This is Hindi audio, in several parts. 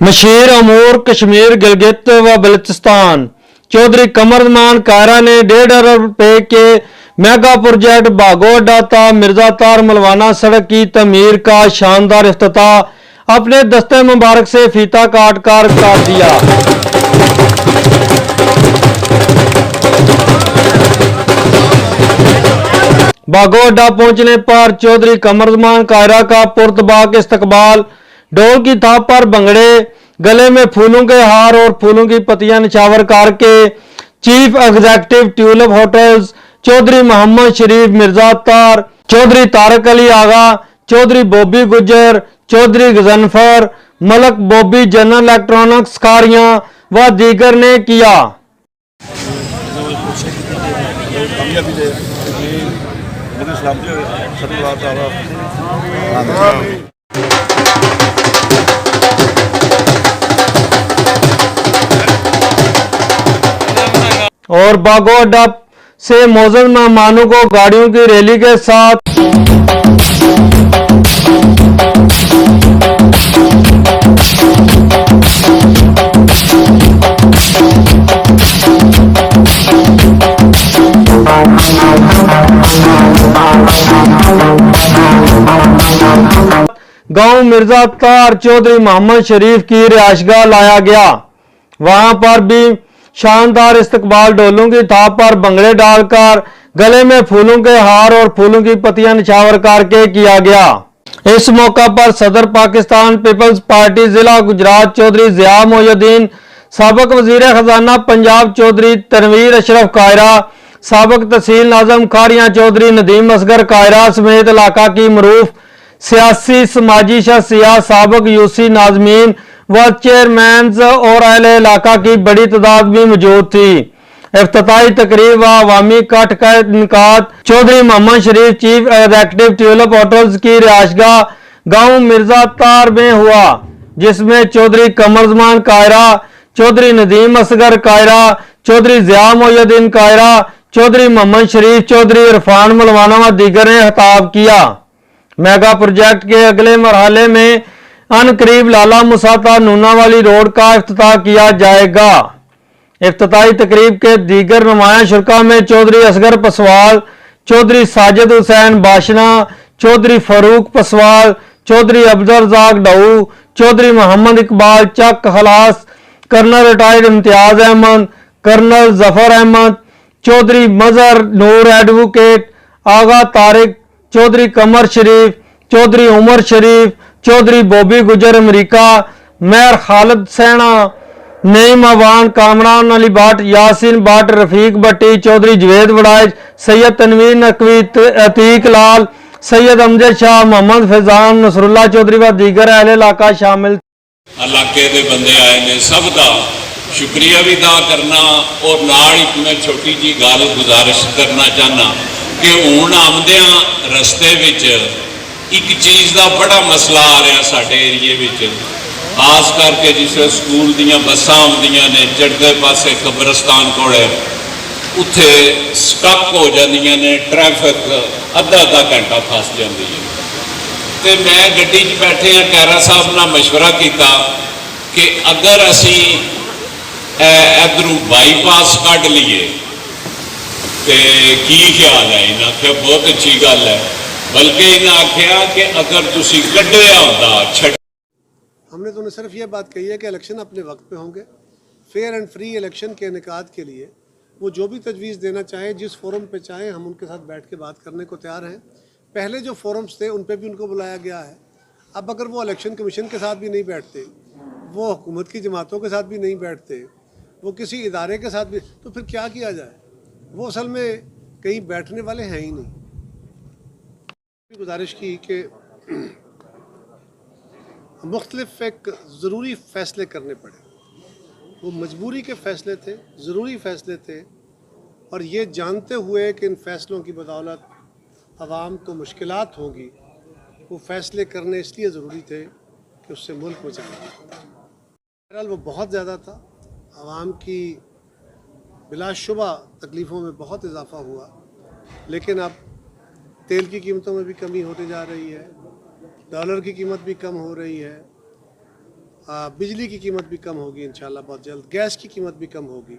मशीर अमूर कश्मीर गिलगित व बल्चिस्तान चौधरी कमरमान कायरा ने 1.5 अरब रुपए के मेगा प्रोजेक्ट बागोडा ता मिर्जा तार मलवाना सड़क की तमीर का शानदार इफ्तिताह अपने दस्ते मुबारक से फीता काट कर दिया। बागोडा पहुंचने पर चौधरी कमरमान कायरा का पुरतबाक इस्तकबाल, ढोल की थाप पर भंगड़े, गले में फूलों के हार और फूलों की पत्तियां निछावर करके chief executive Tulip Hotels Chaudhry Mohammad Sharif Mirza तार, Chaudhry Tariq Ali Agha, Chaudhry Bobby Gujjar, Chaudhry Ghazanfar, Malik Bobby, general electronics Kharian व दीगर ने किया। और बागोडा से मौजूद मेहमानों को गाड़ियों की रैली के साथ गांव मिर्जा तार चौधरी मोहम्मद शरीफ की रिहायशगाह लाया गया। वहां पर भी शानदार इस्तकबाल, ढोलों की थाप पर भंगड़े डालकर गले में फूलों के हार और फूलों की पत्तियां निछावर करके किया गया। इस मौका पर सदर पाकिस्तान पीपल्स पार्टी जिला गुजरात चौधरी जिया मोहुद्दीन, साबिक वजीर खजाना पंजाब चौधरी तनवीर अशरफ कायरा, साबिक तहसील नाज़म खारियां चौधरी नदीम असगर कायरा समेत इलाका की मरूफ सियासी समाजी शख्सियत, साबिक यूसी नाजमीन व चेयरमैन और अहले इलाका की बड़ी तादाद भी मौजूद थी। इफ्तिताही तकरीब व अवामी इकट्ठ का इनेकाद चौधरी मोहम्मद शरीफ चीफ एग्जीक्यूटिव ट्यूलिप होटल्स की रिहायशगाह गांव मिर्जा तार में हुआ, जिसमें चौधरी कमरमान कायरा, चौधरी नदीम असगर कायरा, चौधरी जिया मोहुद्दीन कायरा, चौधरी मोहम्मद शरीफ, चौधरी इरफान मलवाना व दीगर ने खिताब किया। मेगा प्रोजेक्ट के अगले मरहले में अनकरीब लाला मुसाता नूनावाली रोड का इफ्तिताह किया जाएगा। इफ्तिताही तकरीब के दीगर नुमाया शुरका में चौधरी असगर पसवाल, चौधरी साजिद हुसैन बाशना, चौधरी फरूक पसवाल, चौधरी अब्दुल रज़ाक डाऊ, Chaudhary Mohammad Iqbal Chak Khalas, colonel retired Imtiaz Ahmed, colonel Zafar Ahmed, Chaudhry Mazhar Noor advocate, Agha Tariq, Chaudhry Qamar Sharif, Chaudhry Umar Sharif, Chaudhry Bobby Gujjar अमरीका, मेयर खालिद सैना, नईम अवान, कामरान अली भट्ट, यासीन भट्ट, रफीक भट्टी, चौधरी जवेद वड़ाइज, सैयद तनवीर नकवी, अतीक लाल, सैयद अमजद शाह, मोहम्मद फैजान, नसरुल्ला चौधरी व दीगर अहले इलाका शामिल। इलाके के बंदे आए ने, सब का शुक्रिया भी अदा करना और नाल ही मैं छोटी जी गल गुजारिश करना चाहना कि हुण आमदियां रस्ते विच एक चीज़ का बड़ा मसला आ रहा साडे एरिए विच, खास करके जिसमें स्कूल दियां बसां आउंदियां ने, चढ़ते पासे कब्रस्तान कोल उत्थे स्टक हो जांदियां ने, ट्रैफिक अद्धा घंटा फस जाती है। तो मैं गड्डी च बैठे कैरा साहब नाल मशवरा किया कि अगर असी इधरों बाईपास कढ़ लीए तो की ख्याल है। इन्हें आख्या बहुत अच्छी गल है, बल्कि इन्हें आख्या कि अगर तुसी कढ़िया होंदा। हमने तो उन्हें सिर्फ ये बात कही है कि इलेक्शन अपने वक्त पे होंगे, फेयर एंड फ्री इलेक्शन के इनेकाद के लिए वो जो भी तजवीज़ देना चाहें, जिस फोरम पे चाहें, हम उनके साथ बैठ के बात करने को तैयार हैं। पहले जो फोरम्स थे उन पे भी उनको बुलाया गया है। अब अगर वो इलेक्शन कमीशन के साथ भी नहीं बैठते, वो हुकूमत की जमातों के साथ भी नहीं बैठते, वो किसी इदारे के साथ भी, तो फिर क्या किया जाए? वो असल में कहीं बैठने वाले हैं ही नहीं। गुजारिश की कि मुख्तलिफ एक ज़रूरी फ़ैसले करने पड़े। वो मजबूरी के फ़ैसले थे, ज़रूरी फ़ैसले थे, और ये जानते हुए कि इन फ़ैसलों की बदौलत आवाम को मुश्किलात होंगी, वो फ़ैसले करने इसलिए ज़रूरी थे कि उससे मुल्क बचाएगा। बहरहाल वो बहुत ज़्यादा था, आवाम की बिलाशुबा तकलीफ़ों में बहुत इजाफ़ा हुआ, लेकिन अब तेल की कीमतों में भी कमी होती जा रही है, डॉलर की कीमत भी कम हो रही है, बिजली की कीमत भी कम होगी इंशाल्लाह बहुत जल्द, गैस की कीमत भी कम होगी।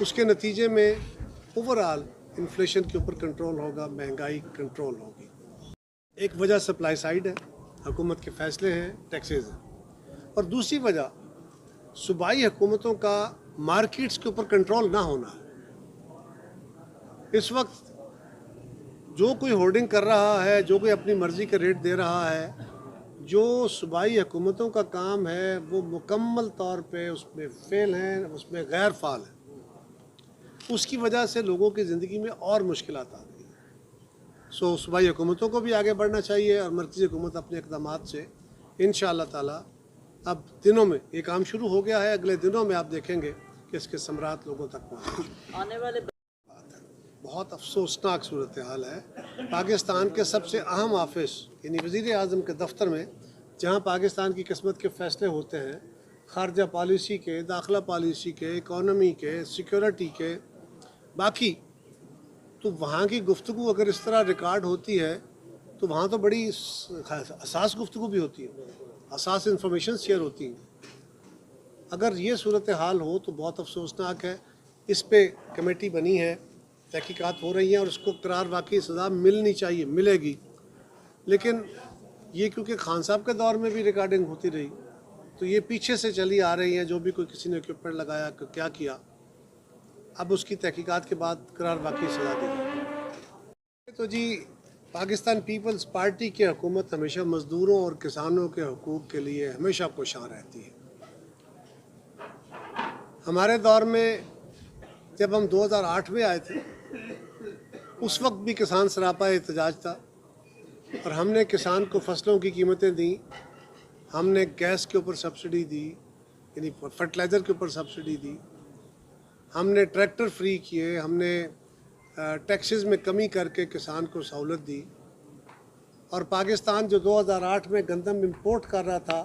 उसके नतीजे में ओवरऑल इन्फ्लेशन के ऊपर कंट्रोल होगा, महंगाई कंट्रोल होगी। एक वजह सप्लाई साइड है, हुकूमत के फैसले हैं, टैक्सेस हैं, और दूसरी वजह सूबाई हुकूमतों का मार्केट्स के ऊपर कंट्रोल ना होना है। इस वक्त जो कोई होर्डिंग कर रहा है, जो कोई अपनी मर्ज़ी का रेट दे रहा है, जो सूबाई हुकूमतों का काम है वो मुकम्मल तौर पे उसमें फेल हैं, उसमें गैर फाल है। उसकी वजह से लोगों की ज़िंदगी में और मुश्किलात आ गई हैं। सो सूबाई हुकूमतों को भी आगे बढ़ना चाहिए और मरकज़ी हुकूमत अपने इक़दामात से इंशाअल्लाह ताला अब दिनों में ये काम शुरू हो गया है, अगले दिनों में आप देखेंगे कि इसके समरात लोगों तक पहुँचेंगे। आने वाले बहुत अफसोसनाक सूरत हाल है। पाकिस्तान के सबसे अहम ऑफिस यानी वज़ीर आज़म के दफ्तर में, जहाँ पाकिस्तान की किस्मत के फ़ैसले होते हैं, ख़ारजा पॉलिसी के, दाखिला पॉलिसी के, इकॉनमी के, सिक्योरिटी के, बाकी, तो वहाँ की गुफ्तगू अगर इस तरह रिकॉर्ड होती है तो वहाँ तो बड़ी हसास गुफ्तगू भी होती है, हसास इंफॉर्मेशन शेयर होती हैं। अगर ये सूरत हाल हो तो बहुत अफसोसनाक है। इस पे कमेटी बनी है, तहकीकात हो रही हैं और उसको करार वाकई सज़ा मिलनी चाहिए, मिलेगी। लेकिन ये क्योंकि खान साहब के दौर में भी रिकॉर्डिंग होती रही, तो ये पीछे से चली आ रही हैं। जो भी कोई किसी ने इक्विपमेंट लगाया, क्या किया, अब उसकी तहकीकात के बाद करार वाकई सज़ा दी जाए। तो जी, पाकिस्तान पीपल्स पार्टी की हुकूमत हमेशा मज़दूरों और किसानों के हकूक़ के लिए हमेशा कोशां रहती है। हमारे दौर में जब हम 2008 में आए थे, उस वक्त भी किसान सरापा एहतजाज था और हमने किसान को फसलों की कीमतें दी, हमने गैस के ऊपर सब्सिडी दी, यानी फर्टिलाइज़र के ऊपर सब्सिडी दी, हमने ट्रैक्टर फ्री किए, हमने टैक्सेस में कमी करके किसान को सहूलत दी। और पाकिस्तान जो 2008 में गंदम इंपोर्ट कर रहा था,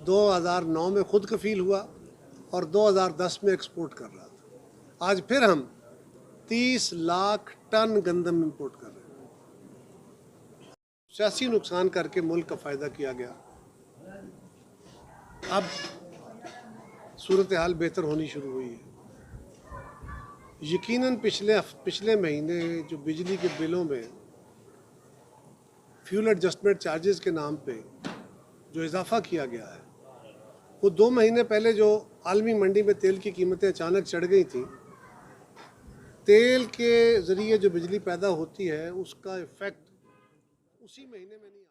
2009 में खुद कफील हुआ और 2010 में एक्सपोर्ट कर रहा था। आज फिर हम 30 लाख टन गंदम इंपोर्ट कर रहे हैं। सियासी नुकसान करके मुल्क का फ़ायदा किया गया। अब सूरत हाल बेहतर होनी शुरू हुई है। यकीनन पिछले महीने जो बिजली के बिलों में फ्यूल एडजस्टमेंट चार्जेस के नाम पे जो इजाफा किया गया है, वो 2 महीने पहले जो आलमी मंडी में तेल की कीमतें अचानक चढ़ गई थी, तेल के ज़रिए जो बिजली पैदा होती है उसका इफ़ेक्ट उसी महीने में नहीं